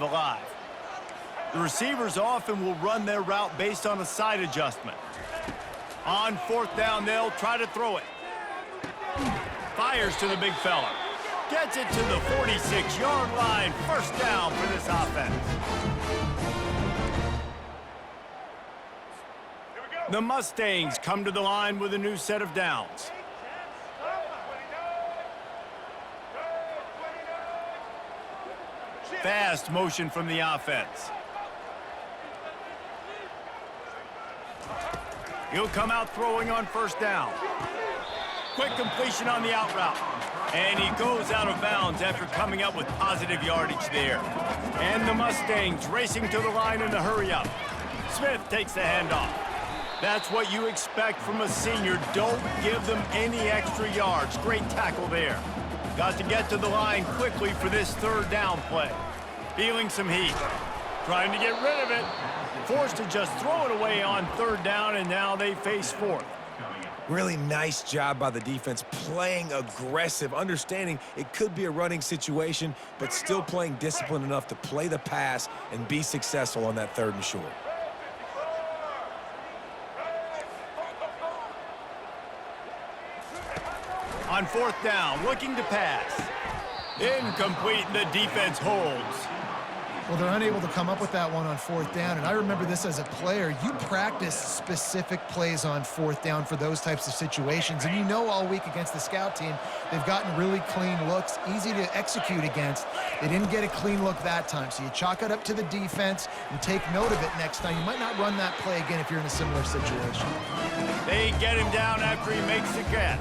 alive. The receivers often will run their route based on a side adjustment. On fourth down, they'll try to throw it. Fires to the big fella. Gets it to the 46-yard line. First down for this offense. The Mustangs come to the line with a new set of downs. Fast motion from the offense. He'll come out throwing on first down. Quick completion on the out route. And he goes out of bounds after coming up with positive yardage there. And the Mustangs racing to the line in the hurry-up. Smith takes the handoff. That's what you expect from a senior. Don't give them any extra yards. Great tackle there. Got to get to the line quickly for this third down play. Feeling some heat. Trying to get rid of it. Forced to just throw it away on third down, and now they face fourth. Really nice job by the defense, playing aggressive, understanding it could be a running situation, but still playing disciplined enough to play the pass and be successful on that third and short. On fourth down, looking to pass. Incomplete, and the defense holds. Well, they're unable to come up with that one on fourth down, and I remember this as a player. You practice specific plays on fourth down for those types of situations, and you know all week against the scout team, they've gotten really clean looks, easy to execute against. They didn't get a clean look that time, so you chalk it up to the defense and take note of it next time. You might not run that play again if you're in a similar situation. They get him down after he makes the catch.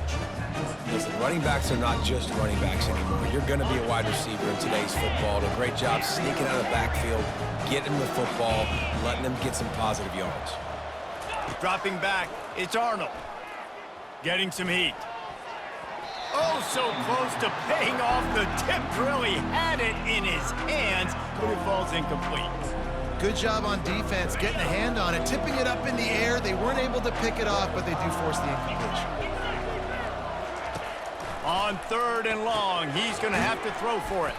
Listen, running backs are not just running backs anymore. You're going to be a wide receiver in today's football. A great job sneaking out of the backfield, getting the football, letting them get some positive yards. Dropping back, it's Arnold. Getting some heat. Oh, so close to paying off the tip drill. He had it in his hands, but it falls incomplete. Good job on defense, getting a hand on it, tipping it up in the air. They weren't able to pick it off, but they do force the incompletion. On third and long, he's going to have to throw for it.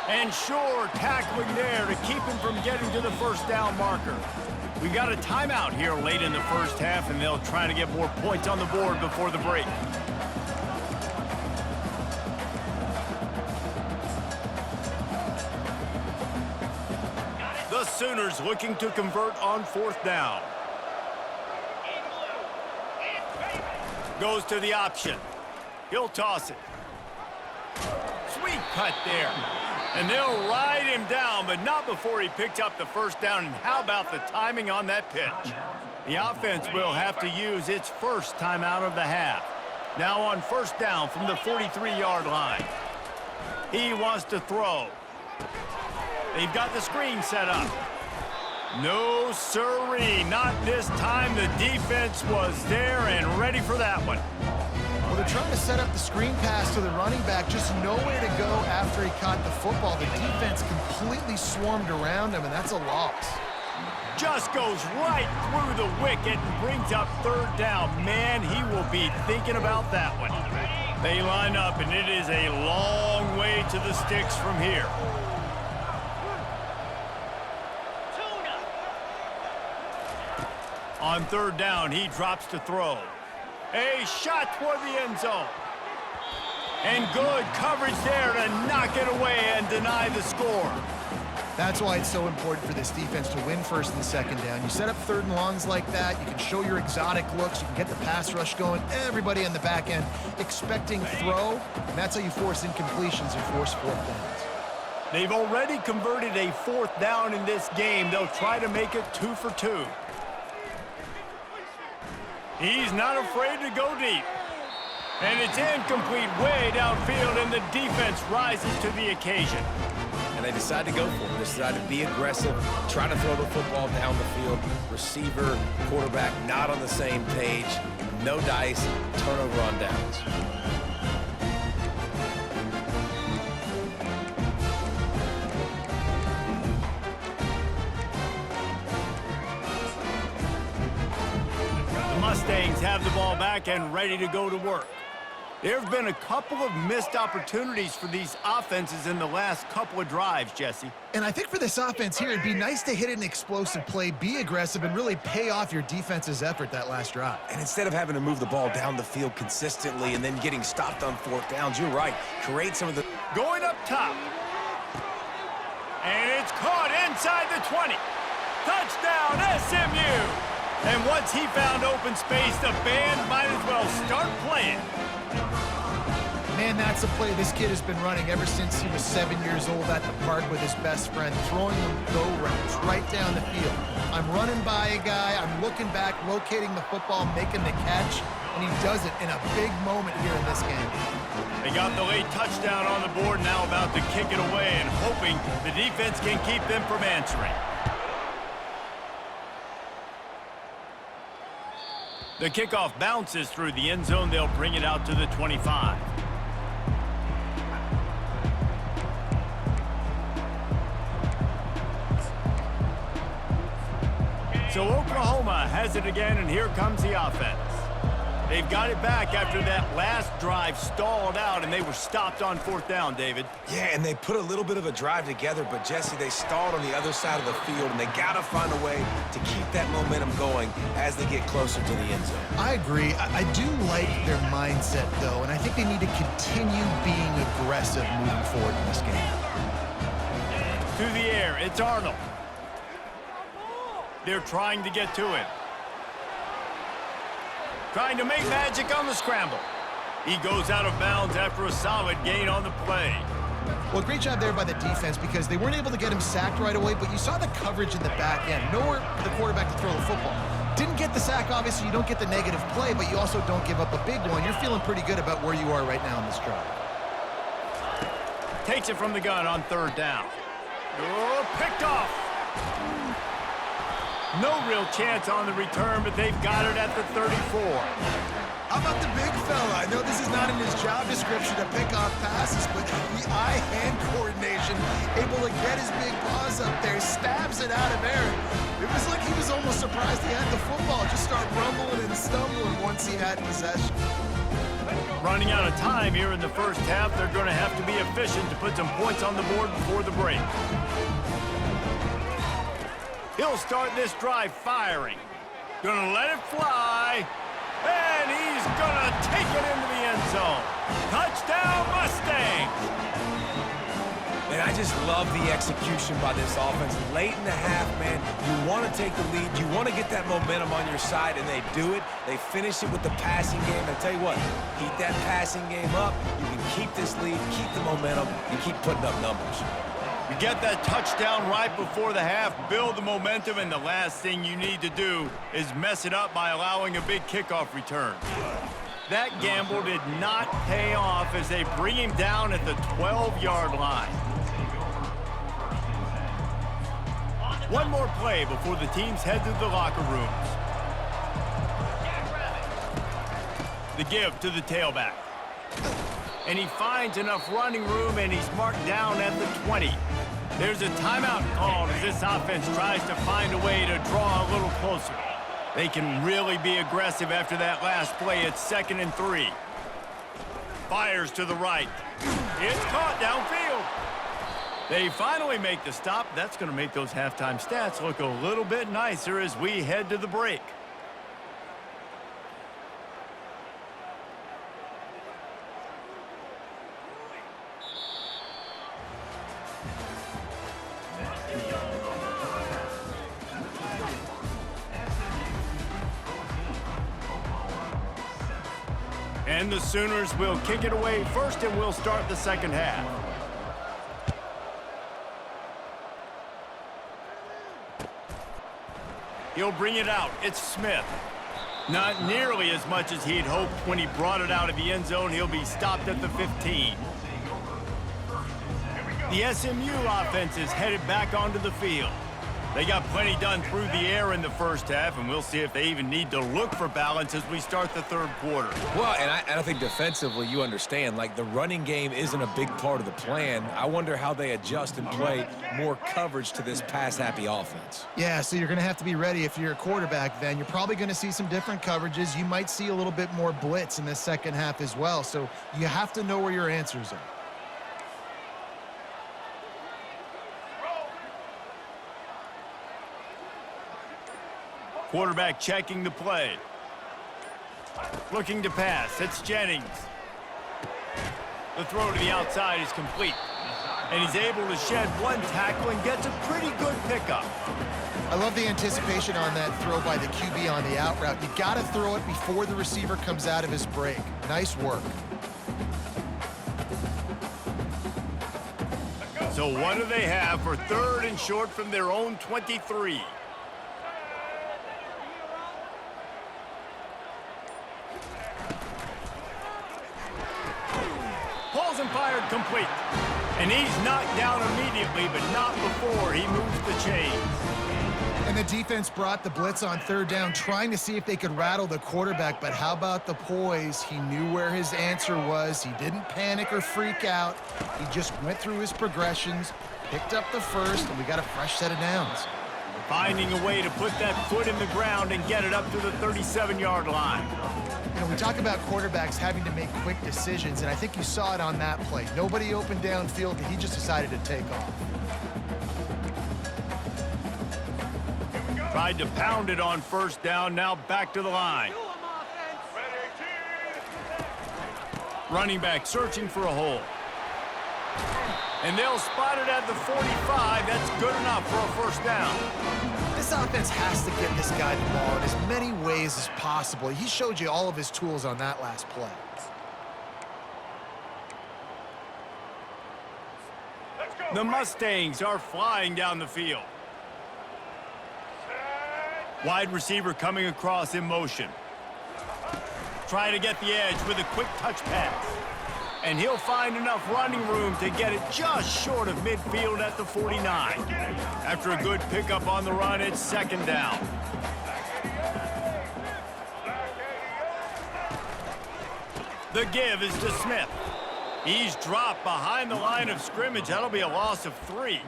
And sure, tackling there to keep him from getting to the first down marker. We got a timeout here late in the first half, and they'll try to get more points on the board before the break. The Sooners looking to convert on fourth down. Goes to the option. He'll toss it. Sweet cut there. And they'll ride him down, but not before he picked up the first down. And how about the timing on that pitch? The offense will have to use its first timeout of the half. Now on first down from the 43-yard line. He wants to throw. They've got the screen set up. No siree, not this time. The defense was there and ready for that one. Well, they're trying to set up the screen pass to the running back, just nowhere to go after he caught the football. The defense completely swarmed around him, and that's a loss. Just goes right through the wicket and brings up third down. Man, he will be thinking about that one. They line up, and it is a long way to the sticks from here. On third down, he drops to throw. A shot toward the end zone. And good coverage there to knock it away and deny the score. That's why it's so important for this defense to win first and second down. You set up third and longs like that, you can show your exotic looks, you can get the pass rush going, everybody on the back end expecting throw, and that's how you force incompletions and force fourth downs. They've already converted a fourth down in this game. They'll try to make it 2 for 2. He's not afraid to go deep. And it's incomplete way downfield, and the defense rises to the occasion. And they decide to go for it. They decide to be aggressive, try to throw the football down the field. Receiver, quarterback not on the same page. No dice, turnover on downs. Mustangs have the ball back and ready to go to work. There have been a couple of missed opportunities for these offenses in the last couple of drives, Jesse. And I think for this offense here, it'd be nice to hit an explosive play, be aggressive, and really pay off your defense's effort that last drive. And instead of having to move the ball down the field consistently and then getting stopped on fourth downs, you're right. Create some of the... Going up top. And it's caught inside the 20. Touchdown, SMU! And once he found open space, the band might as well start playing. Man, that's a play this kid has been running ever since he was 7 years old at the park with his best friend, throwing them go routes right down the field. I'm running by a guy, I'm looking back, locating the football, making the catch, and he does it in a big moment here in this game. They got the late touchdown on the board, now about to kick it away and hoping the defense can keep them from answering. The kickoff bounces through the end zone. They'll bring it out to the 25. So Oklahoma has it again, and here comes the offense. They've got it back after that last drive stalled out, and they were stopped on fourth down, David. Yeah, and they put a little bit of a drive together, but, Jesse, they stalled on the other side of the field, and they got to find a way to keep that momentum going as they get closer to the end zone. I agree. I do like their mindset, though, and I think they need to continue being aggressive moving forward in this game. To the air, it's Arnold. They're trying to get to it. Trying to make magic on the scramble. He goes out of bounds after a solid gain on the play. Well, great job there by the defense because they weren't able to get him sacked right away, but you saw the coverage in the back end. Nowhere for the quarterback to throw the football. Didn't get the sack, obviously. You don't get the negative play, but you also don't give up a big one. You're feeling pretty good about where you are right now in this drive. Takes it from the gun on third down. Oh, picked off. No real chance on the return, but they've got it at the 34. How about the big fella? I know this is not in his job description to pick off passes, but the eye-hand coordination, able to get his big paws up there, stabs it out of Aaron. It was like he was almost surprised he had the football, just start rumbling and stumbling once he had possession. Running out of time here in the first half, they're going to have to be efficient to put some points on the board before the break. He'll start this drive firing. Gonna let it fly. And he's gonna take it into the end zone. Touchdown, Mustangs! And I just love the execution by this offense. Late in the half, man, you want to take the lead. You want to get that momentum on your side, and they do it. They finish it with the passing game. I tell you what, keep that passing game up. You can keep this lead, keep the momentum, and keep putting up numbers. You get that touchdown right before the half, build the momentum, and the last thing you need to do is mess it up by allowing a big kickoff return. That gamble did not pay off as they bring him down at the 12-yard line. One more play before the teams head to the locker rooms. The give to the tailback. And he finds enough running room, and he's marked down at the 20. There's a timeout called as this offense tries to find a way to draw a little closer. They can really be aggressive after that last play. It's 2nd and 3. Fires to the right. It's caught downfield. They finally make the stop. That's going to make those halftime stats look a little bit nicer as we head to the break. And the Sooners will kick it away first, and we'll start the second half. He'll bring it out. It's Smith. Not nearly as much as he'd hoped when he brought it out of the end zone. He'll be stopped at the 15. The SMU offense is headed back onto the field. They got plenty done through the air in the first half, and we'll see if they even need to look for balance as we start the third quarter. Well, and I think defensively, you understand, like the running game isn't a big part of the plan. I wonder how they adjust and play more coverage to this pass-happy offense. Yeah, so you're going to have to be ready if you're a quarterback then. You're probably going to see some different coverages. You might see a little bit more blitz in the second half as well. So you have to know where your answers are. Quarterback checking the play. Looking to pass. It's Jennings. The throw to the outside is complete. And he's able to shed one tackle and gets a pretty good pickup. I love the anticipation on that throw by the QB on the out route. You got to throw it before the receiver comes out of his break. Nice work. So what do they have for third and short from their own 23? Pulls and fired complete. And he's knocked down immediately, but not before he moves the chains. And the defense brought the blitz on third down, trying to see if they could rattle the quarterback. But how about the poise? He knew where his answer was. He didn't panic or freak out. He just went through his progressions, picked up the first, and we got a fresh set of downs. Finding a way to put that foot in the ground and get it up to the 37-yard line. You know, we talk about quarterbacks having to make quick decisions, and I think you saw it on that play. Nobody opened downfield, and he just decided to take off. Tried to pound it on first down, now back to the line. Running back searching for a hole. And they'll spot it at the 45. That's good enough for a first down. This offense has to get this guy the ball in as many ways as possible. He showed you all of his tools on that last play. The Mustangs are flying down the field. Wide receiver coming across in motion. Trying to get the edge with a quick touch pass. And he'll find enough running room to get it just short of midfield at the 49. After a good pickup on the run, it's second down. The give is to Smith. He's dropped behind the line of scrimmage. That'll be a loss of 3.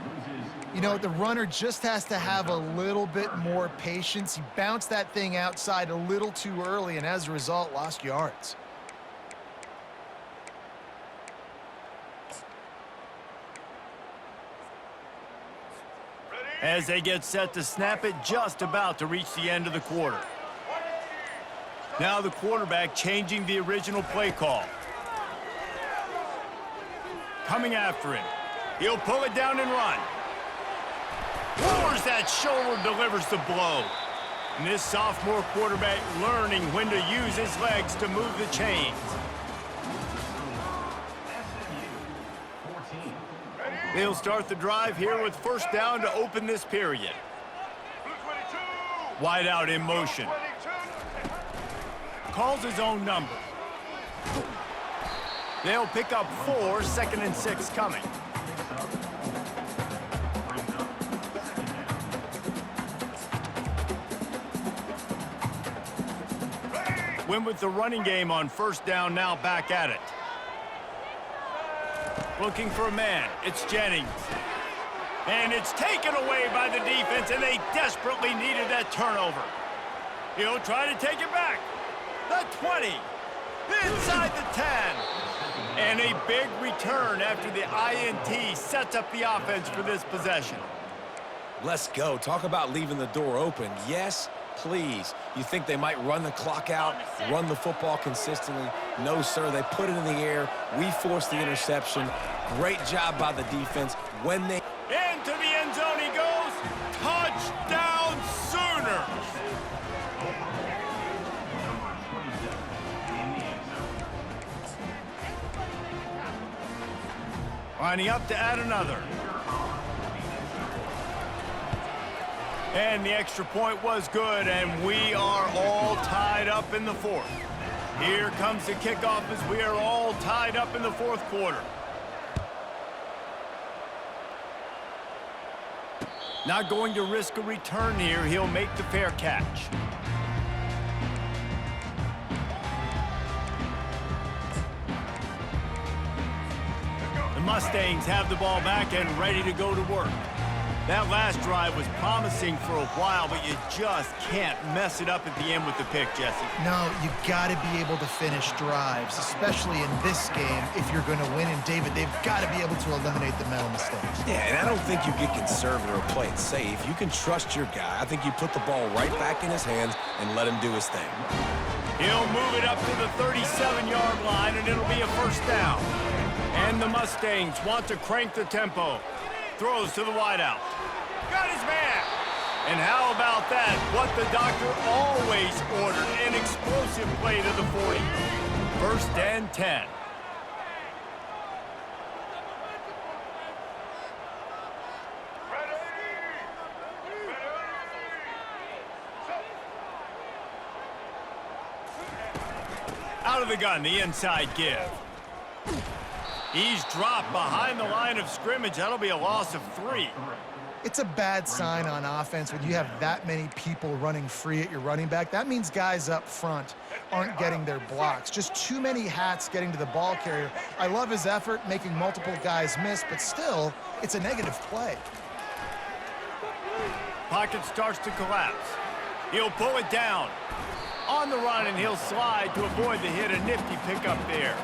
You know, the runner just has to have a little bit more patience. He bounced that thing outside a little too early, and as a result, lost yards. As they get set to snap it, just about to reach the end of the quarter. Now the quarterback changing the original play call. Coming after him. He'll pull it down and run. Lowers that shoulder, delivers the blow. And this sophomore quarterback learning when to use his legs to move the chains. They'll start the drive here with first down to open this period. Wide out in motion. Calls his own number. They'll pick up 4, 2nd and 6 coming. Went with the running game on first down, now back at it. Looking for a man. It's Jennings. And it's taken away by the defense, and they desperately needed that turnover. He'll try to take it back. The 20. Inside the 10. And a big return after the INT sets up the offense for this possession. Let's go. Talk about leaving the door open. Yes, please. You think they might run the clock out, run the football consistently? No, sir. They put it in the air. We forced the interception. Great job by the defense. When they... Into the end zone he goes. Touchdown Sooners! Lining up to add another. And the extra point was good, and we are all tied up in the fourth. Here comes the kickoff as we are all tied up in the fourth quarter. Not going to risk a return here. He'll make the fair catch. The Mustangs have the ball back and ready to go to work. That last drive was promising for a while, but you just can't mess it up at the end with the pick, Jesse. No, you got to be able to finish drives, especially in this game if you're going to win. And, David, they've got to be able to eliminate the mental mistakes. Yeah, and I don't think you get conservative or play it safe. You can trust your guy. I think you put the ball right back in his hands and let him do his thing. He'll move it up to the 37-yard line, and it'll be a first down. And the Mustangs want to crank the tempo. Throws to the wideout. Got his man. And how about that? What the doctor always ordered. An explosive play to the 40. First and 10. Out of the gun, the inside give. He's dropped behind the line of scrimmage. That'll be a loss of 3. It's a bad sign on offense when you have that many people running free at your running back. That means guys up front aren't getting their blocks. Just too many hats getting to the ball carrier. I love his effort, making multiple guys miss, but still, it's a negative play. Pocket starts to collapse. He'll pull it down. On the run, and he'll slide to avoid the hit. A nifty pickup there.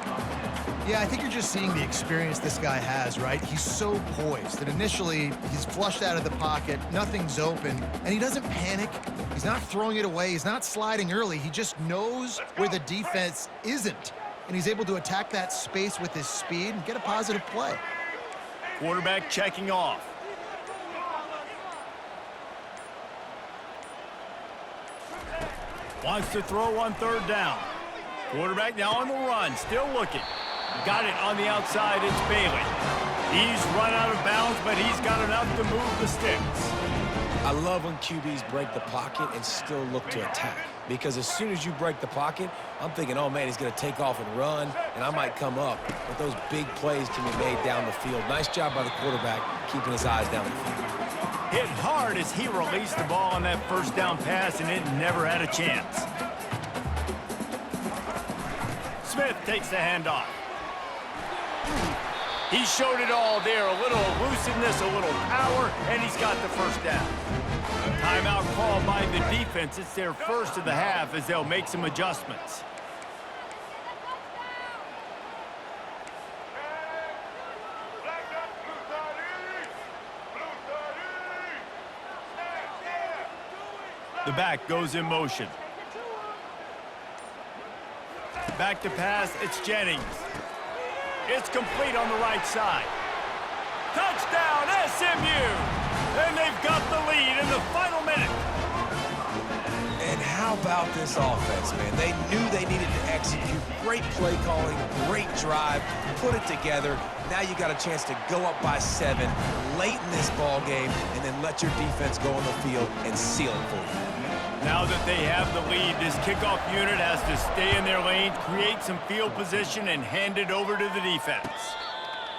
Yeah, I think you're just seeing the experience this guy has, right? He's so poised that initially he's flushed out of the pocket, nothing's open, and he doesn't panic. He's not throwing it away. He's not sliding early. He just knows where the defense isn't, and he's able to attack that space with his speed and get a positive play. Quarterback checking off. Wants to throw on third down. Quarterback now on the run, still looking. Got it on the outside, it's Bailey. He's run out of bounds, but he's got enough to move the sticks. I love when QBs break the pocket and still look to attack. Because as soon as you break the pocket, I'm thinking, oh, man, he's going to take off and run, and I might come up. But those big plays can be made down the field. Nice job by the quarterback keeping his eyes down the field. Hit hard as he released the ball on that first down pass, and it never had a chance. Smith takes the handoff. He showed it all there, a little elusiveness, a little power, and he's got the first down. Timeout called by the defense. It's their first of the half as they'll make some adjustments. The back goes in motion. Back to pass, it's Jennings. It's complete on the right side. Touchdown, SMU! And they've got the lead in the final minute. And how about this offense, man? They knew they needed to execute. Great play calling, great drive, put it together. Now you got a chance to go up by 7 late in this ball game and then let your defense go on the field and seal it for you. Now that they have the lead, this kickoff unit has to stay in their lane, create some field position, and hand it over to the defense.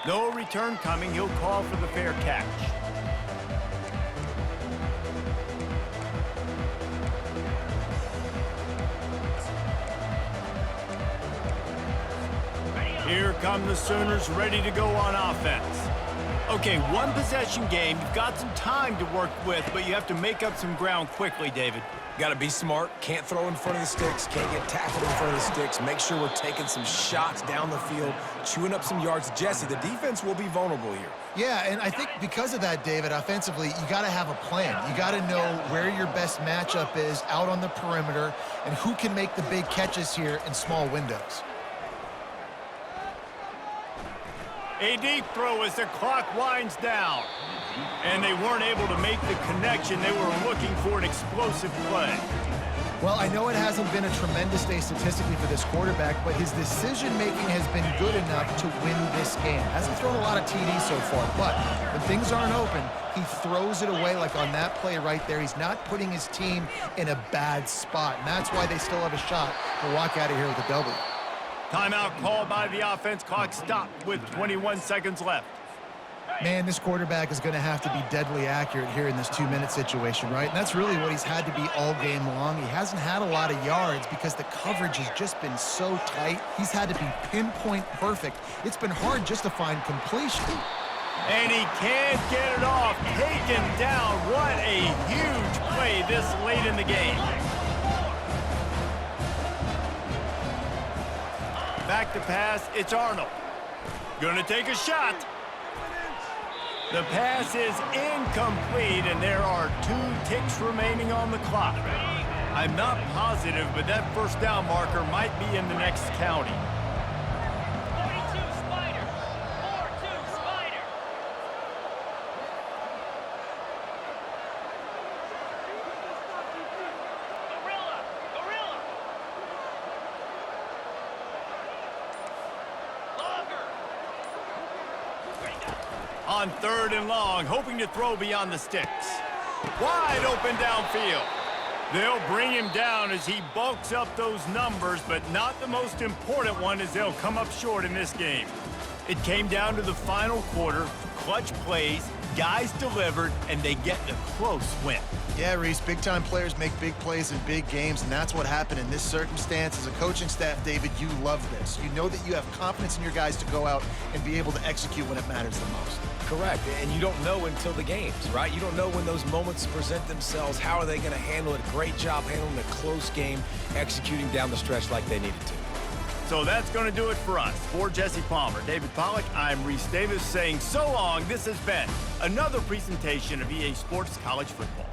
No return coming. He'll call for the fair catch. Here come the Sooners ready to go on offense. Okay, one possession game. You've got some time to work with, but you have to make up some ground quickly, David. Got to be smart. Can't throw in front of the sticks. Can't get tackled in front of the sticks. Make sure we're taking some shots down the field, chewing up some yards. Jesse, the defense will be vulnerable here. Yeah, and I think because of that, David, offensively, you got to have a plan. You got to know where your best matchup is out on the perimeter and who can make the big catches here in small windows. A deep throw as the clock winds down. And they weren't able to make the connection. They were looking for an explosive play. Well, I know it hasn't been a tremendous day statistically for this quarterback, but his decision-making has been good enough to win this game. Hasn't thrown a lot of TDs so far, but when things aren't open, he throws it away like on that play right there. He's not putting his team in a bad spot, and that's why they still have a shot to walk out of here with a W. Timeout called by the offense. Clock stopped with 21 seconds left. Man, this quarterback is going to have to be deadly accurate here in this 2-minute situation, right? And that's really what he's had to be all game long. He hasn't had a lot of yards because the coverage has just been so tight. He's had to be pinpoint perfect. It's been hard just to find completion. And he can't get it off. Taken down. What a huge play this late in the game. Back to pass. It's Arnold. Gonna take a shot. The pass is incomplete, and there are 2 ticks remaining on the clock. I'm not positive, but that first down marker might be in the next county. 42 Spider. 4-2 Spider. Gorilla. Gorilla. Logger. On 3rd and long, hoping to throw beyond the sticks. Wide open downfield. They'll bring him down as he bulks up those numbers, but not the most important one as they'll come up short in this game. It came down to the final quarter, clutch plays, guys delivered, and they get the close win. Yeah, Reese, big-time players make big plays in big games, and that's what happened in this circumstance. As a coaching staff, David, you love this. You know that you have confidence in your guys to go out and be able to execute when it matters the most. Correct, and you don't know until the games, right? You don't know when those moments present themselves. How are they going to handle it? Great job handling a close game, executing down the stretch like they needed to. So that's going to do it for us. For Jesse Palmer, David Pollack, I'm Reese Davis saying so long. This has been another presentation of EA Sports College Football.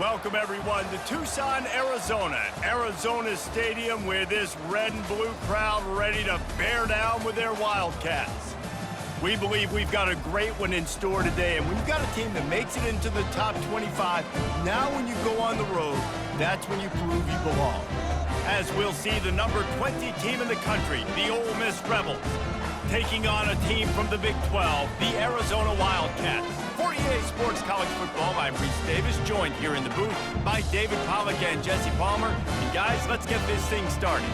Welcome, everyone, to Tucson, Arizona. Arizona Stadium with this red and blue crowd ready to bear down with their Wildcats. We believe we've got a great one in store today, and when you've got a team that makes it into the top 25, now when you go on the road, that's when you prove you belong. As we'll see the number 20 team in the country, the Ole Miss Rebels, taking on a team from the Big 12, the Arizona Wildcats. For EA Sports College Football, I'm Reese Davis, joined here in the booth by David Pollack and Jesse Palmer. And guys, let's get this thing started.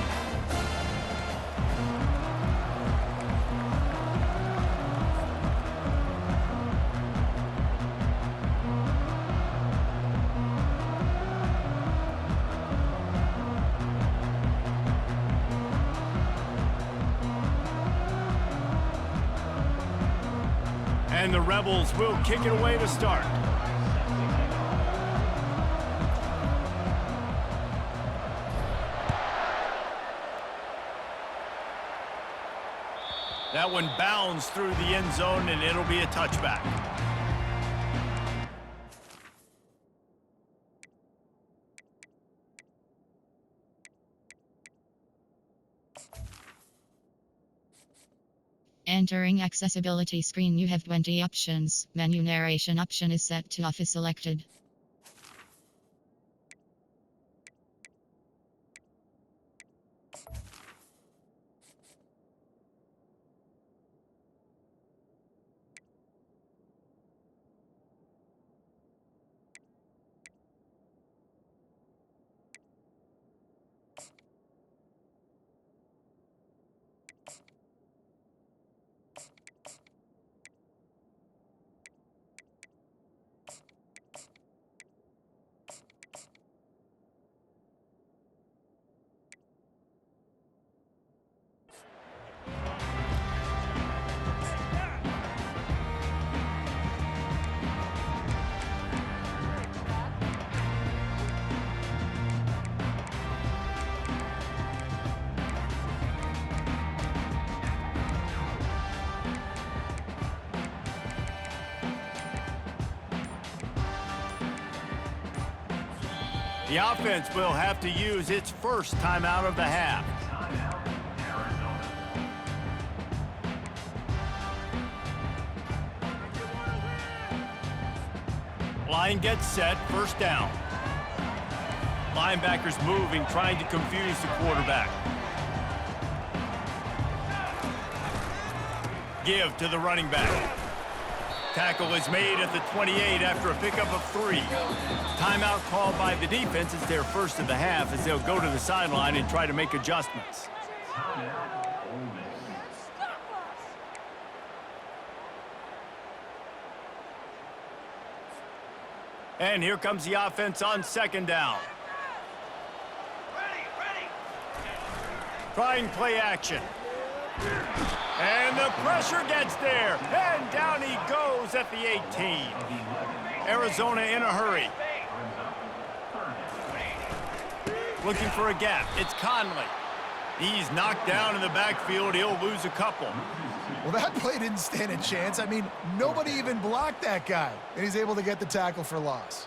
And the Rebels will kick it away to start. That one bounds through the end zone, and it'll be a touchback. Entering accessibility screen, you have 20 options. Menu narration option is set to off is selected. The offense will have to use its first timeout of the half. Line gets set, first down. Linebackers moving, trying to confuse the quarterback. Give to the running back. Tackle is made at the 28 after a pickup of 3. Timeout called by the defense. It's their first of the half as they'll go to the sideline and try to make adjustments. And here comes the offense on second down. Trying play action. And the pressure gets there. And down he goes at the 18. Arizona in a hurry. Looking for a gap. It's Conley. He's knocked down in the backfield. He'll lose a couple. Well, that play didn't stand a chance. I mean, nobody even blocked that guy, and he's able to get the tackle for loss.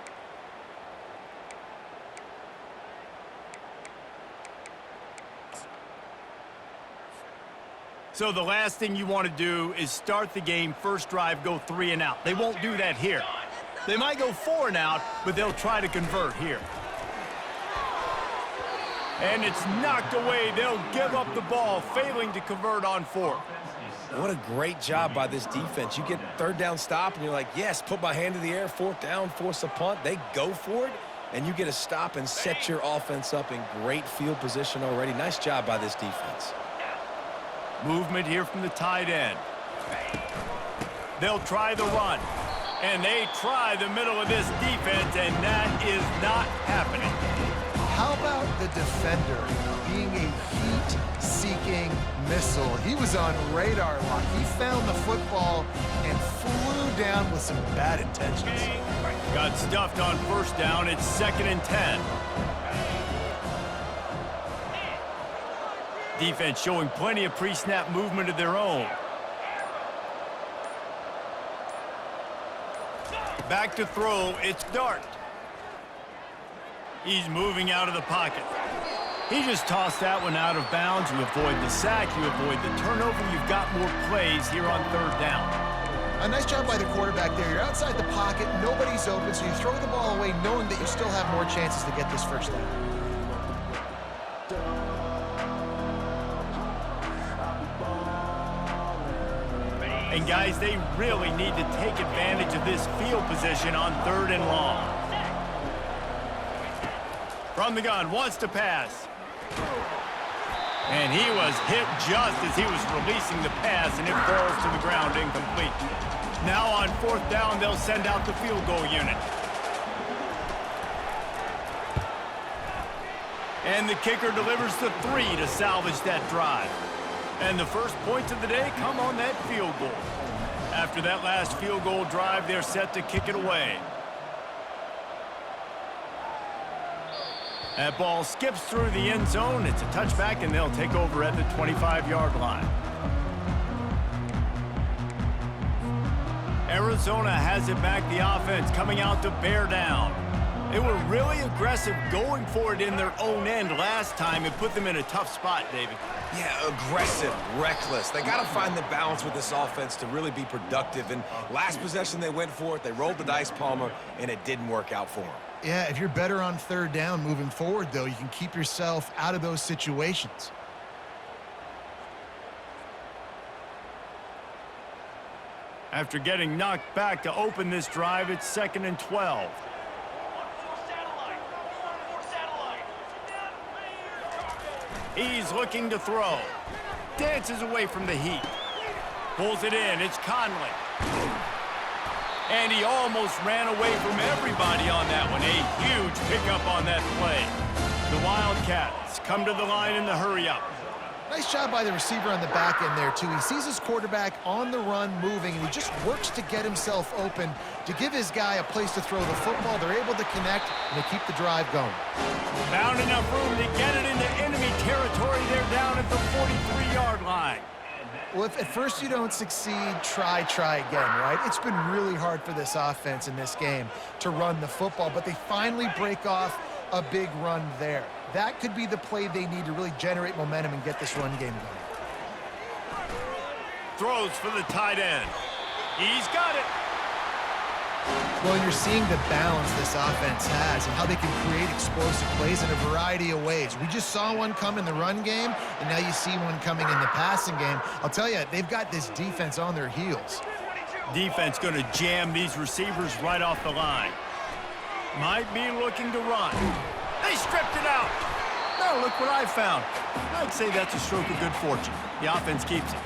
So the last thing you want to do is start the game, first drive, go 3 and out. They won't do that here. They might go 4 and out, but they'll try to convert here. And it's knocked away. They'll give up the ball, failing to convert on 4th. What a great job by this defense. You get third down stop, and you're like, yes, put my hand in the air, 4th down, force a punt. They go for it, and you get a stop and set your offense up in great field position already. Nice job by this defense. Movement here from the tight end. They'll try the run. And they try the middle of this defense, and that is not happening. How about the defender being a heat-seeking missile? He was on radar lock. He found the football and flew down with some bad intentions. Got stuffed on first down. It's 2nd and 10. Defense showing plenty of pre-snap movement of their own. Back to throw, it's Dart. He's moving out of the pocket. He just tossed that one out of bounds. You avoid the sack, you avoid the turnover. You've got more plays here on third down. A nice job by the quarterback there. You're outside the pocket, nobody's open, so you throw the ball away knowing that you still have more chances to get this first down. And guys, they really need to take advantage of this field position on third and long. From the gun, wants to pass. And he was hit just as he was releasing the pass, and it falls to the ground incomplete. Now on fourth down, they'll send out the field goal unit. And the kicker delivers the 3 to salvage that drive. And the first points of the day come on that field goal. After that last field goal drive, they're set to kick it away. That ball skips through the end zone. It's a touchback, and they'll take over at the 25-yard line. Arizona has it back, the offense coming out to bear down. They were really aggressive going for it in their own end last time. It put them in a tough spot, David. Yeah, aggressive, reckless. They got to find the balance with this offense to really be productive. And last possession, they went for it. They rolled the dice, Palmer, and it didn't work out for them. Yeah, if you're better on third down moving forward, though, you can keep yourself out of those situations. After getting knocked back to open this drive, it's 2nd and 12. He's looking to throw. Dances away from the heat. Pulls it in. It's Conley. And he almost ran away from everybody on that one. A huge pickup on that play. The Wildcats come to the line in the hurry-up. Nice job by the receiver on the back end there, too. He sees his quarterback on the run moving, and he just works to get himself open to give his guy a place to throw the football. They're able to connect, and they keep the drive going. Found enough room to get it into enemy territory. They're down at the 43-yard line. Well, if at first you don't succeed, try again, right? It's been really hard for this offense in this game to run the football, but they finally break off a big run there. That could be the play they need to really generate momentum and get this run game going. Throws for the tight end. He's got it. Well, you're seeing the balance this offense has and how they can create explosive plays in a variety of ways. We just saw one come in the run game, and now you see one coming in the passing game. I'll tell you, they've got this defense on their heels. Defense going to jam these receivers right off the line. Might be looking to run. They stripped it out. Now look what I found. I'd say that's a stroke of good fortune. The offense keeps it.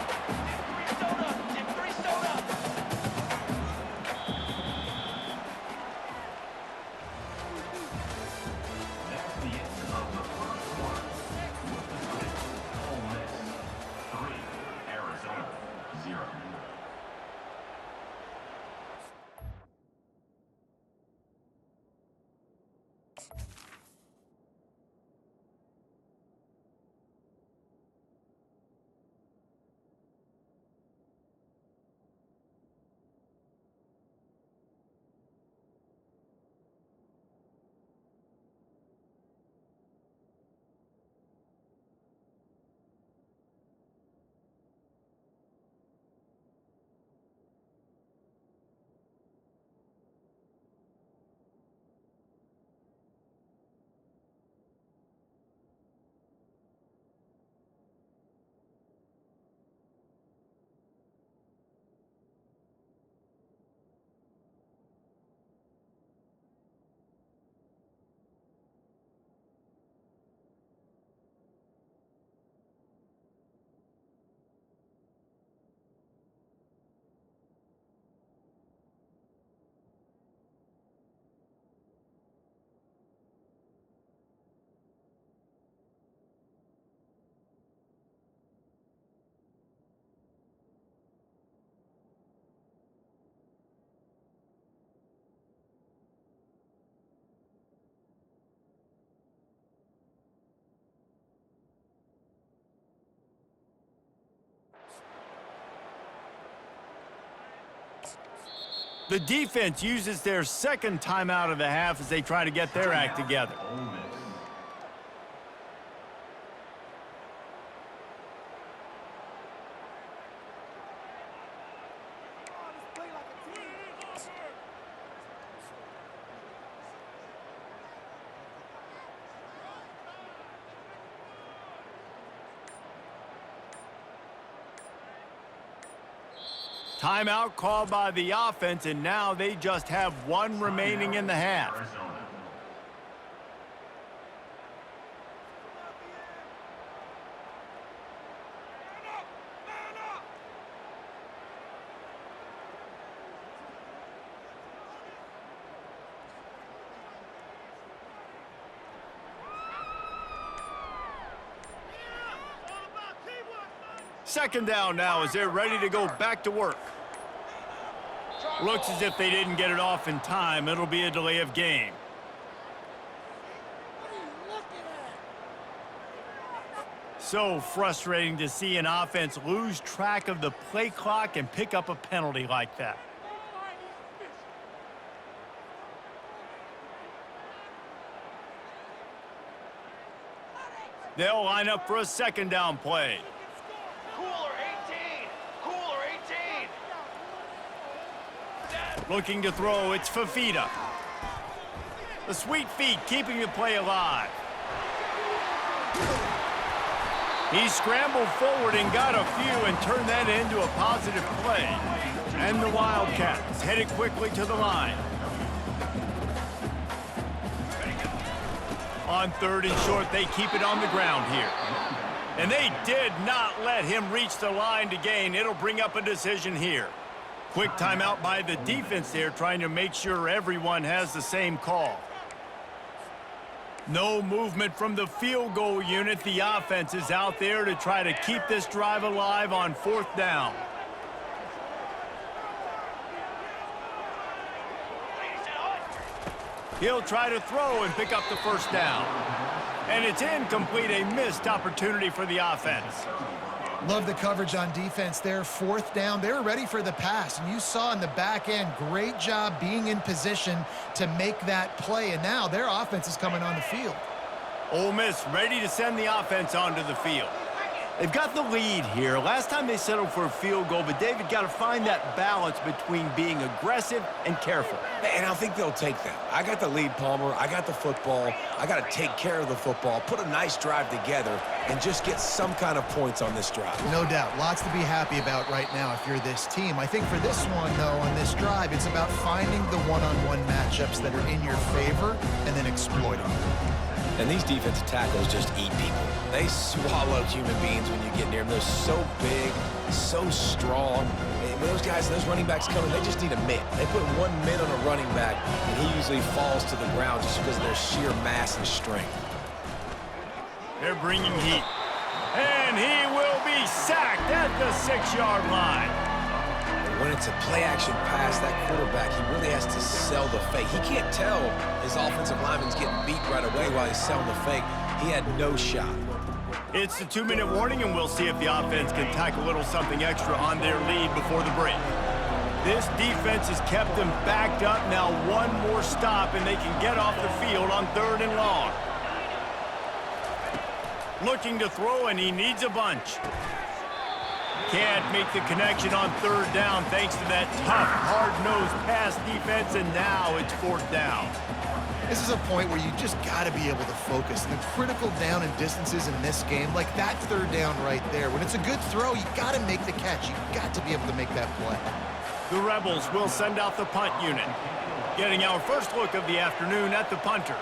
The defense uses their second timeout of the half as they try to get their act together. Timeout called by the offense, and now they just have one remaining in the half. Second down now as they're ready to go back to work. Looks as if they didn't get it off in time. It'll be a delay of game. So frustrating to see an offense lose track of the play clock and pick up a penalty like that. They'll line up for a second down play. Cooler 18. Cooler 18. Looking to throw, it's Fafita. The sweet feet keeping the play alive. He scrambled forward and got a few and turned that into a positive play. And the Wildcats headed quickly to the line. On third and short, they keep it on the ground here. And they did not let him reach the line to gain. It'll bring up a decision here. Quick timeout by the defense there, trying to make sure everyone has the same call. No movement from the field goal unit. The offense is out there to try to keep this drive alive on fourth down. He'll try to throw and pick up the first down. And it's incomplete, a missed opportunity for the offense. Love the coverage on defense there. Fourth down, they were ready for the pass. And you saw in the back end, great job being in position to make that play. And now their offense is coming on the field. Ole Miss ready to send the offense onto the field. They've got the lead here. Last time they settled for a field goal, but David got to find that balance between being aggressive and careful. And I think they'll take that. I got the lead, Palmer. I got the football. I got to take care of the football, put a nice drive together, and just get some kind of points on this drive. No doubt. Lots to be happy about right now if you're this team. I think for this one, though, on this drive, it's about finding the one-on-one matchups that are in your favor and then exploiting them. And these defensive tackles just eat people. They swallow human beings when you get near them. They're so big, so strong. And when those guys, those running backs come in, they just need a mitt. They put 1 mitt on a running back, and he usually falls to the ground just because of their sheer mass and strength. They're bringing heat. And he will be sacked at the 6-yard line. When it's a play-action pass, that quarterback, he really has to sell the fake. He can't tell his offensive lineman's getting beat right away while he's selling the fake. He had no shot. It's the 2-minute warning, and we'll see if the offense can tack a little something extra on their lead before the break. This defense has kept them backed up. Now one more stop, and they can get off the field on 3rd and long. Looking to throw, and he needs a bunch. Can't make the connection on 3rd down thanks to that tough, hard-nosed pass defense, and now it's 4th down. This is a point where you just got to be able to focus. The critical down and distances in this game, like that 3rd down right there. When it's a good throw, you got to make the catch. You got to be able to make that play. The Rebels will send out the punt unit. Getting our first look of the afternoon at the punter.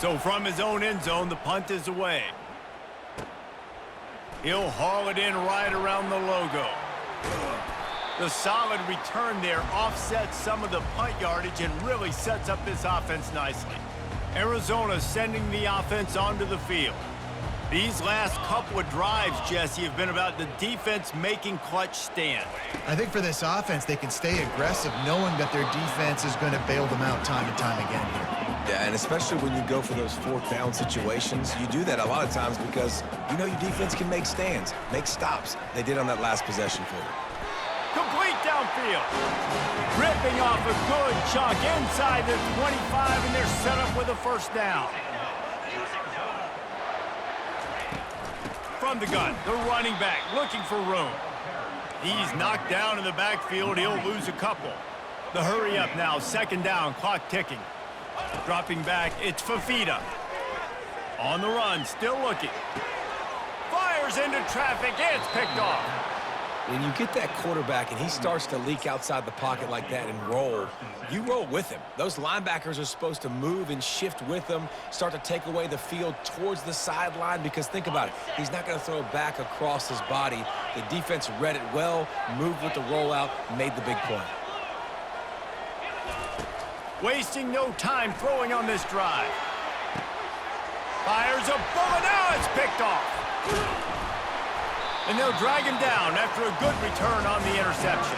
So from his own end zone, the punt is away. He'll haul it in right around the logo. The solid return there offsets some of the punt yardage and really sets up this offense nicely. Arizona sending the offense onto the field. These last couple of drives, Jesse, have been about the defense making clutch stands. I think for this offense, they can stay aggressive knowing that their defense is going to bail them out time and time again here. Yeah, and especially when you go for those fourth down situations, you do that a lot of times because you know your defense can make stands, make stops. They did on that last possession for you. Complete downfield. Ripping off a good chunk inside the 25, and they're set up with a first down. From the gun, the running back looking for room. He's knocked down in the backfield. He'll lose a couple. The hurry up now, second down, clock ticking. Dropping back, it's Fafita. On the run, still looking. Fires into traffic, it's picked off. When you get that quarterback and he starts to leak outside the pocket like that and roll, you roll with him. Those linebackers are supposed to move and shift with him, start to take away the field towards the sideline because think about it, he's not going to throw it back across his body. The defense read it well, moved with the rollout, made the big play. Wasting no time throwing on this drive. Fires a bullet, now it's picked off. And they'll drag him down after a good return on the interception.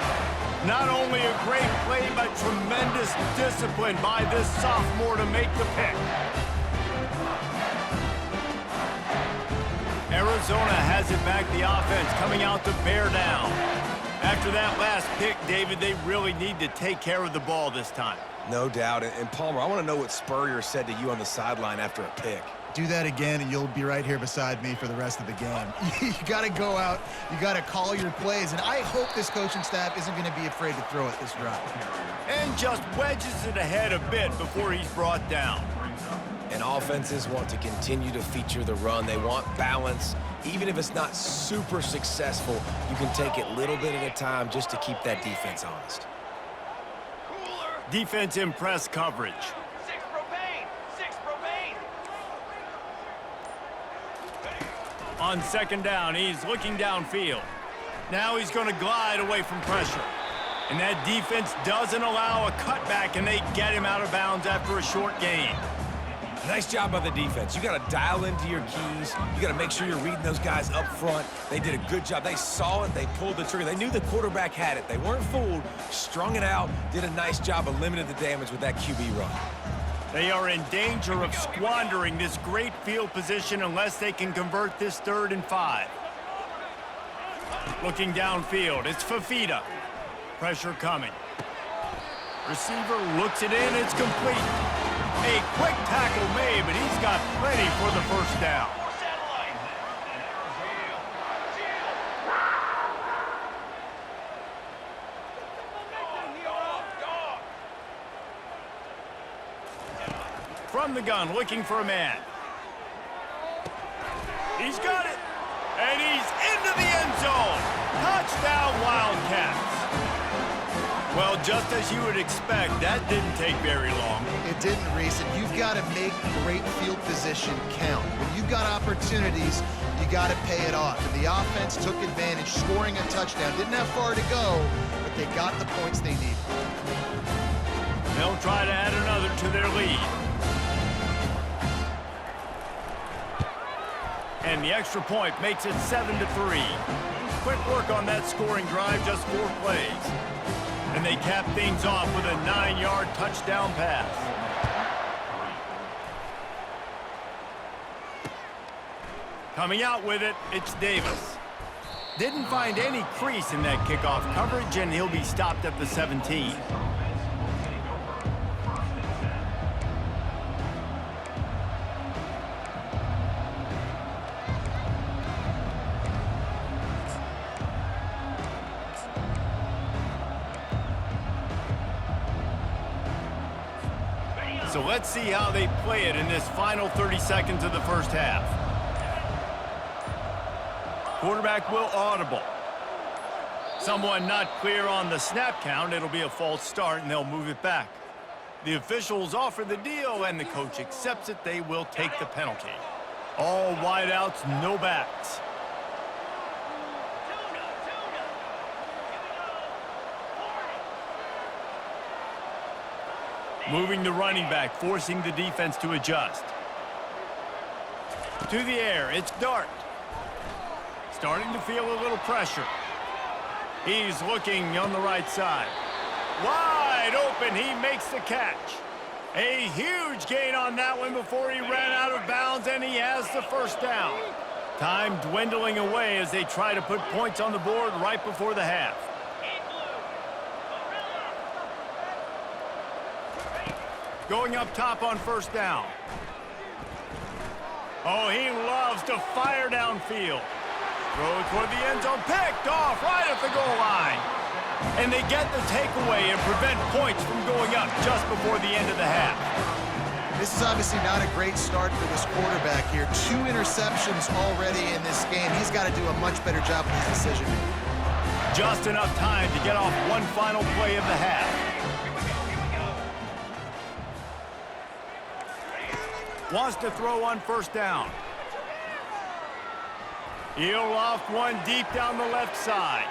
Not only a great play, but tremendous discipline by this sophomore to make the pick. Arizona has it back, the offense coming out to bear down. After that last pick, David, they really need to take care of the ball this time. No doubt. And Palmer, I want to know what Spurrier said to you on the sideline after a pick. Do that again, and you'll be right here beside me for the rest of the game. You got to go out. You got to call your plays, and I hope this coaching staff isn't going to be afraid to throw it this drive. And just wedges it ahead a bit before he's brought down. And offenses want to continue to feature the run. They want balance. Even if it's not super successful, you can take it little bit at a time just to keep that defense honest. Defense in press coverage. Six propane! Six propane! On second down, he's looking downfield. Now he's going to glide away from pressure. And that defense doesn't allow a cutback, and they get him out of bounds after a short gain. Nice job by the defense. You got to dial into your keys. You got to make sure you're reading those guys up front. They did a good job. They saw it. They pulled the trigger. They knew the quarterback had it. They weren't fooled. Strung it out. Did a nice job of limiting the damage with that QB run. They are in danger of squandering this great field position unless they can convert this 3rd and 5. Looking downfield, it's Fafita. Pressure coming. Receiver looks it in. It's complete. A quick tackle made, but he's got plenty for the first down. From the gun, looking for a man. He's got it. And he's into the end zone. Touchdown, Wildcats. Well, just as you would expect, that didn't take very long. It didn't, Reese, and you've got to make great field position count. When you've got opportunities, you got to pay it off. And the offense took advantage, scoring a touchdown. Didn't have far to go, but they got the points they needed. They'll try to add another to their lead. And the extra point makes it 7-3. Quick work on that scoring drive, just 4 plays. And they cap things off with a 9-yard touchdown pass. Coming out with it, it's Davis. Didn't find any crease in that kickoff coverage, and he'll be stopped at the 17. So let's see how they play it in this final 30 seconds of the first half. Quarterback will audible. Someone not clear on the snap count. It'll be a false start, and they'll move it back. The officials offer the deal, and the coach accepts it. They will take the penalty. All wideouts, no backs. Moving the running back, forcing the defense to adjust. To the air, it's Dart. Starting to feel a little pressure. He's looking on the right side. Wide open, he makes the catch. A huge gain on that one before he ran out of bounds, and he has the first down. Time dwindling away as they try to put points on the board right before the half. Going up top on first down. Oh, he loves to fire downfield. Throw toward the end zone, picked off right at the goal line. And they get the takeaway and prevent points from going up just before the end of the half. This is obviously not a great start for this quarterback here. 2 interceptions already in this game. He's got to do a much better job with his decision-making. Just enough time to get off one final play of the half. Wants to throw on first down. He'll loft one deep down the left side.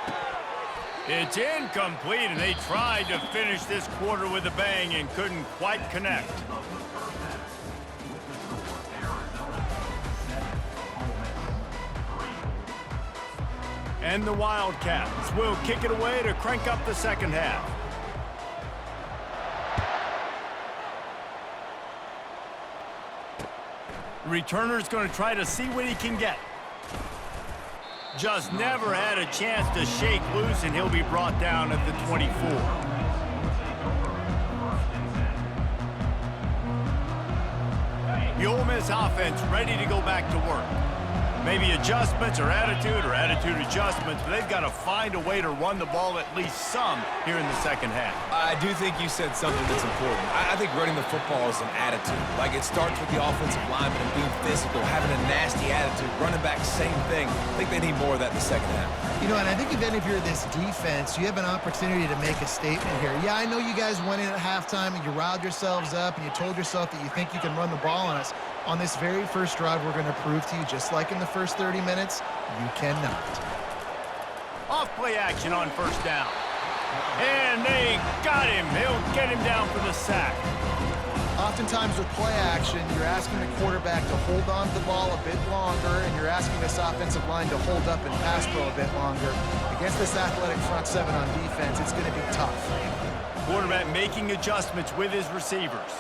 It's incomplete, and they tried to finish this quarter with a bang and couldn't quite connect. And the Wildcats will kick it away to crank up the second half. Returner's going to try to see what he can get. Just never had a chance to shake loose, and he'll be brought down at the 24. The Ole Miss offense ready to go back to work. Maybe adjustments or attitude adjustments, but they've got to find a way to run the ball at least some here in the second half. I do think you said something that's important. I think running the football is an attitude. Like, it starts with the offensive lineman and being physical, having a nasty attitude. Running back, same thing. I think they need more of that in the second half. You know, and I think if you're this defense, you have an opportunity to make a statement here. Yeah, I know you guys went in at halftime and you riled yourselves up and you told yourself that you think you can run the ball on us. On this very first drive, we're going to prove to you, just like in the first 30 minutes, you cannot. Off play action on first down. And they got him. They'll get him down for the sack. Oftentimes with play action, you're asking the quarterback to hold on to the ball a bit longer, and you're asking this offensive line to hold up and pass pro a bit longer. Against this athletic front seven on defense, it's going to be tough. Quarterback making adjustments with his receivers.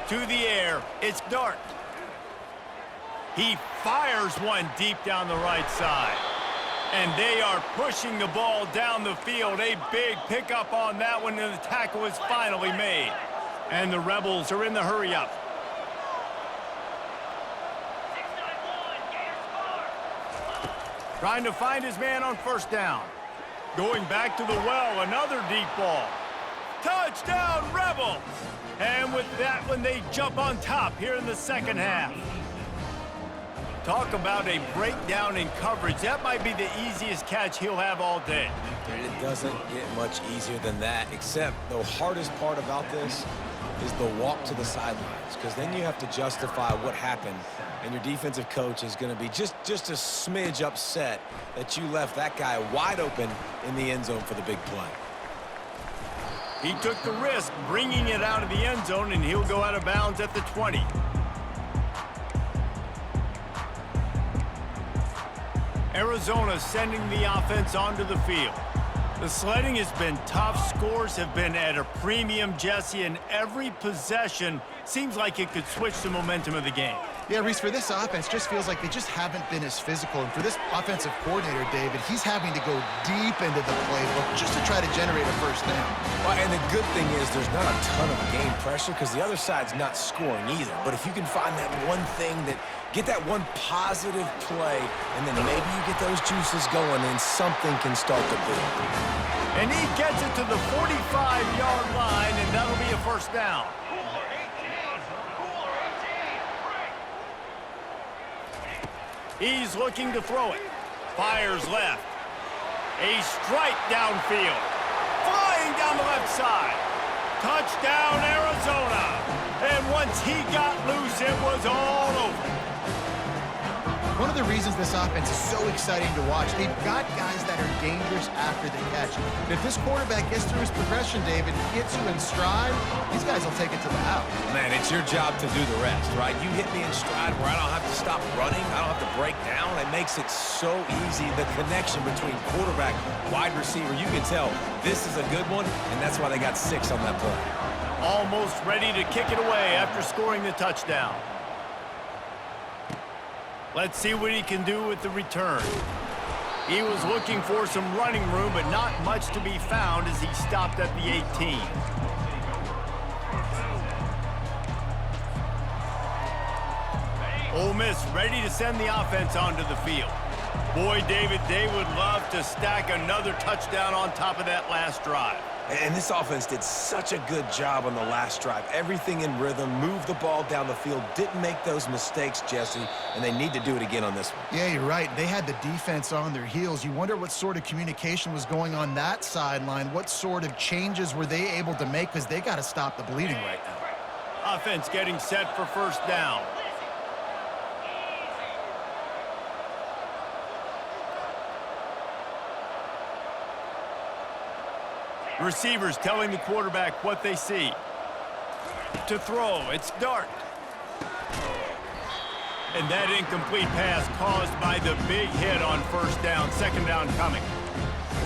To the air, it's Dart. He fires one deep down the right side. And they are pushing the ball down the field. A big pickup on that one, and the tackle is finally made. And the Rebels are in the hurry-up. Trying to find his man on first down. Going back to the well, another deep ball. Touchdown, Rebels! And with that one, they jump on top here in the second half. Talk about a breakdown in coverage. That might be the easiest catch he'll have all day. It doesn't get much easier than that, except the hardest part about this is the walk to the sidelines, because then you have to justify what happened, and your defensive coach is going to be just a smidge upset that you left that guy wide open in the end zone for the big play. He took the risk, bringing it out of the end zone, and he'll go out of bounds at the 20. Arizona sending the offense onto the field. The sledding has been tough. Scores have been at a premium, Jesse, and every possession seems like it could switch the momentum of the game. Yeah, Reese, for this offense, just feels like they just haven't been as physical. And for this offensive coordinator, David, he's having to go deep into the playbook just to try to generate a first down. Well, and the good thing is there's not a ton of game pressure because the other side's not scoring either. But if you can find that one thing get that one positive play, and then maybe you get those juices going and something can start to build. And he gets it to the 45-yard line, and that'll be a first down. He's looking to throw it. Fires left. A strike downfield. Flying down the left side. Touchdown, Arizona. And once he got loose, it was all over. one of the reasons this offense is so exciting to watch. They've got guys that are dangerous after the catch. And if this quarterback gets through his progression, David, gets you in stride, these guys will take it to the house. Man, it's your job to do the rest, right? You hit me in stride where I don't have to stop running. I don't have to break down. It makes it so easy. The connection between quarterback, wide receiver, you can tell this is a good one, and that's why they got 6 on that play. Almost ready to kick it away after scoring the touchdown. Let's see what he can do with the return. He was looking for some running room, but not much to be found as he stopped at the 18. Ole Miss ready to send the offense onto the field. Boy, David, they would love to stack another touchdown on top of that last drive. And this offense did such a good job on the last drive. Everything in rhythm, moved the ball down the field, didn't make those mistakes, Jesse, and they need to do it again on this one. Yeah, you're right. They had the defense on their heels. You wonder what sort of communication was going on that sideline. What sort of changes were they able to make, because they got to stop the bleeding right now. Offense getting set for first down. Receivers telling the quarterback what they see. To throw, it's Dart. And that incomplete pass caused by the big hit on first down. Second down coming.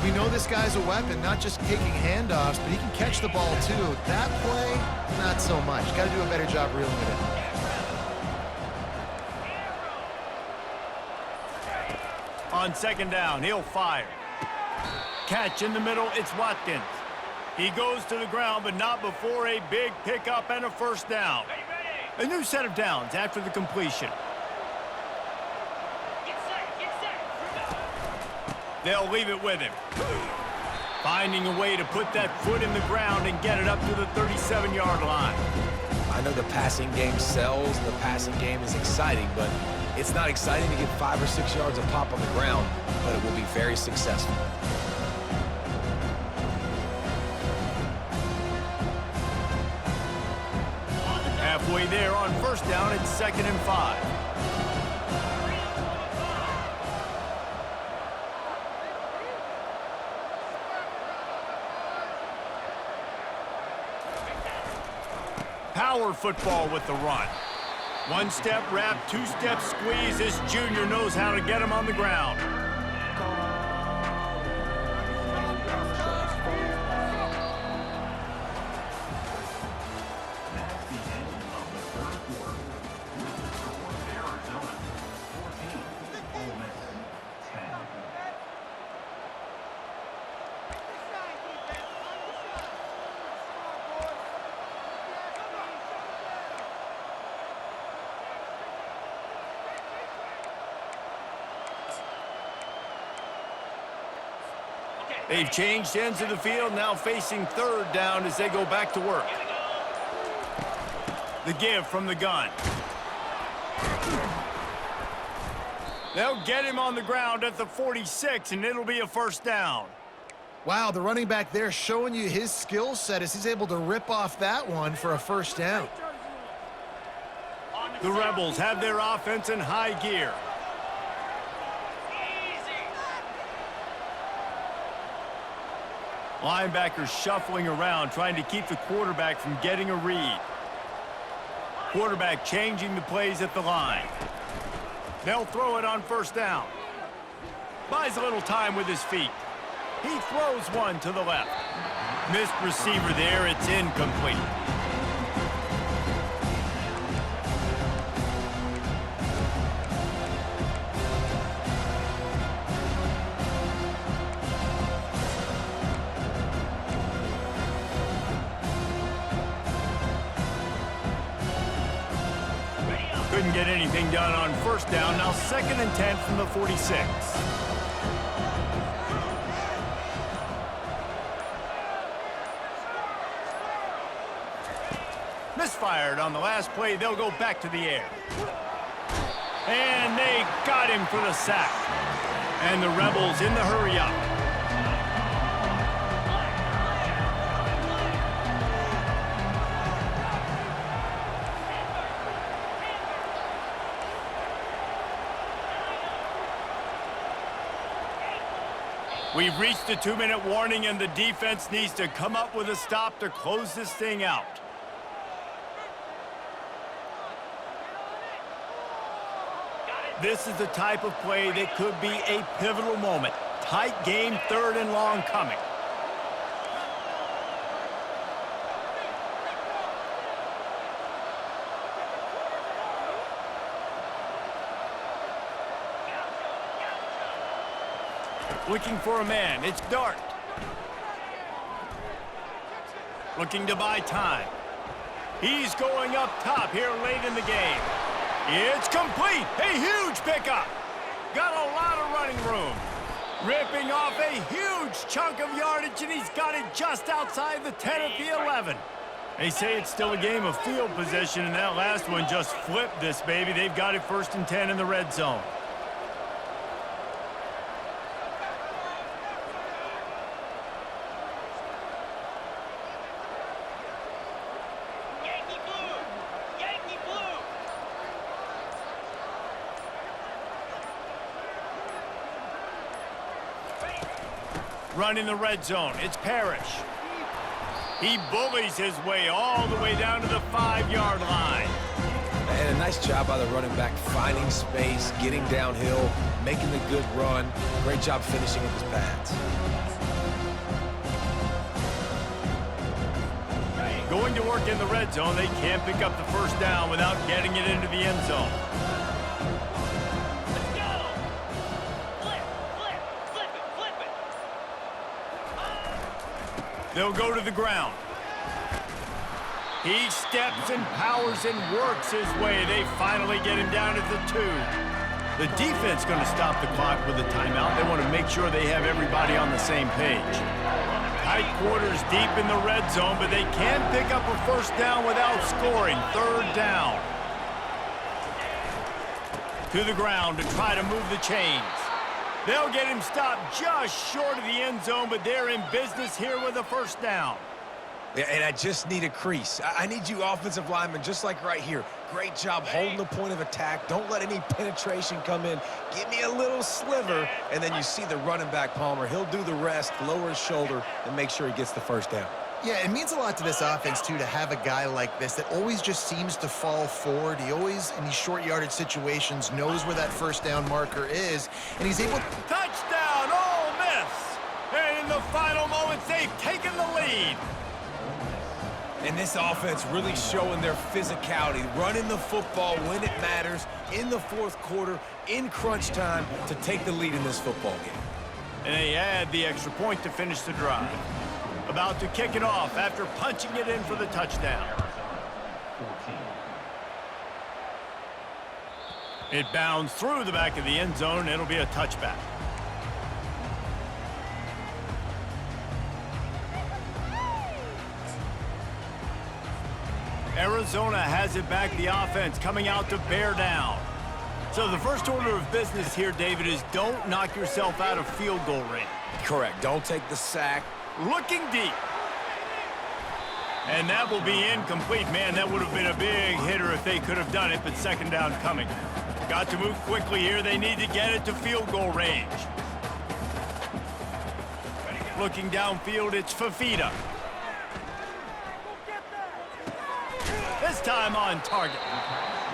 We know this guy's a weapon, not just kicking handoffs, but he can catch the ball too. That play, not so much. Got to do a better job reeling it in. On second down, he'll fire. Catch in the middle, it's Watkins. He goes to the ground, but not before a big pickup and a first down. A new set of downs after the completion. They'll leave it with him. Finding a way to put that foot in the ground and get it up to the 37-yard line. I know the passing game sells, the passing game is exciting, but it's not exciting to get 5 or 6 yards of pop on the ground, but it will be very successful. Halfway there on first down, it's 2nd and 5. Power football with the run. One-step wrap, two-step squeeze. This junior knows how to get him on the ground. They've changed ends of the field, now facing third down as they go back to work. The give from the gun. They'll get him on the ground at the 46, and it'll be a first down. Wow, the running back there showing you his skill set as he's able to rip off that one for a first down. The Rebels have their offense in high gear. Linebackers shuffling around, trying to keep the quarterback from getting a read. Quarterback changing the plays at the line. They'll throw it on first down. Buys a little time with his feet. He throws one to the left. Missed receiver there, it's incomplete. Couldn't get anything done on first down. Now 2nd and 10 from the 46. Misfired on the last play. They'll go back to the air. And they got him for the sack. And the Rebels in the hurry up. We've reached the 2-minute warning, and the defense needs to come up with a stop to close this thing out. This is the type of play that could be a pivotal moment. Tight game, 3rd and long coming. Looking for a man. It's Dart. Looking to buy time. He's going up top here late in the game. It's complete. A huge pickup. Got a lot of running room. Ripping off a huge chunk of yardage, and he's got it just outside the 10 at the 11. They say it's still a game of field possession, and that last one just flipped this baby. They've got it 1st and 10 in the red zone. Running the red zone, it's Parrish. He bullies his way all the way down to the 5-yard line. And a nice job by the running back, finding space, getting downhill, making the good run. Great job finishing with his pads. Going to work in the red zone, they can't pick up the 1st down without getting it into the end zone. They'll go to the ground. He steps and powers and works his way. They finally get him down at the 2. The defense going to stop the clock with a timeout. They want to make sure they have everybody on the same page. Tight quarters deep in the red zone, but they can pick up a 1st down without scoring. 3rd down. To the ground to try to move the chains. They'll get him stopped just short of the end zone, but they're in business here with a 1st down. Yeah, and I just need a crease. I need you offensive linemen, just like right here. Great job holding the point of attack. Don't let any penetration come in. Give me a little sliver, and then you see the running back, Palmer. He'll do the rest, lower his shoulder, and make sure he gets the 1st down. Yeah, it means a lot to this offense, too, to have a guy like this that always just seems to fall forward. He always, in these short yardage situations, knows where that 1st down marker is, and he's able... Touchdown, Ole Miss! And in the final moments, they've taken the lead. And this offense really showing their physicality, running the football when it matters, in the 4th quarter, in crunch time, to take the lead in this football game. And they add the extra point to finish the drive. About to kick it off after punching it in for the touchdown. It bounds through the back of the end zone. It'll be a touchback. Arizona has it back. The offense coming out to bear down. So the first order of business here, David, is don't knock yourself out of field goal range. Correct. Don't take the sack. Looking deep. And that will be incomplete. Man, that would have been a big hitter if they could have done it, but 2nd down coming. Got to move quickly here. They need to get it to field goal range. Looking downfield, it's Fafita. This time on target.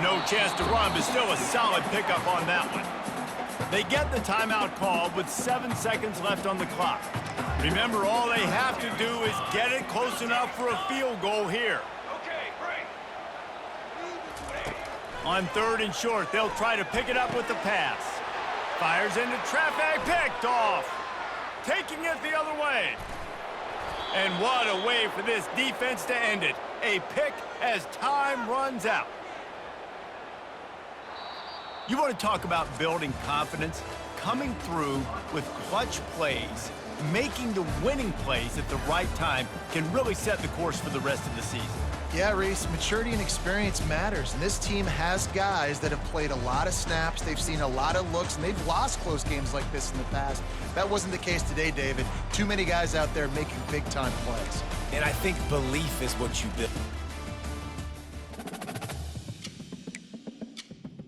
No chance to run, but still a solid pickup on that one. They get the timeout called with 7 seconds left on the clock. Remember, all they have to do is get it close enough for a field goal here. Okay, break. On 3rd and short, they'll try to pick it up with the pass. Fires into traffic, picked off. Taking it the other way. And what a way for this defense to end it. A pick as time runs out. You want to talk about building confidence? Coming through with clutch plays, making the winning plays at the right time can really set the course for the rest of the season. Yeah, Reese, maturity and experience matters, and this team has guys that have played a lot of snaps, they've seen a lot of looks, and they've lost close games like this in the past. That wasn't the case today, David. Too many guys out there making big-time plays. And I think belief is what you build.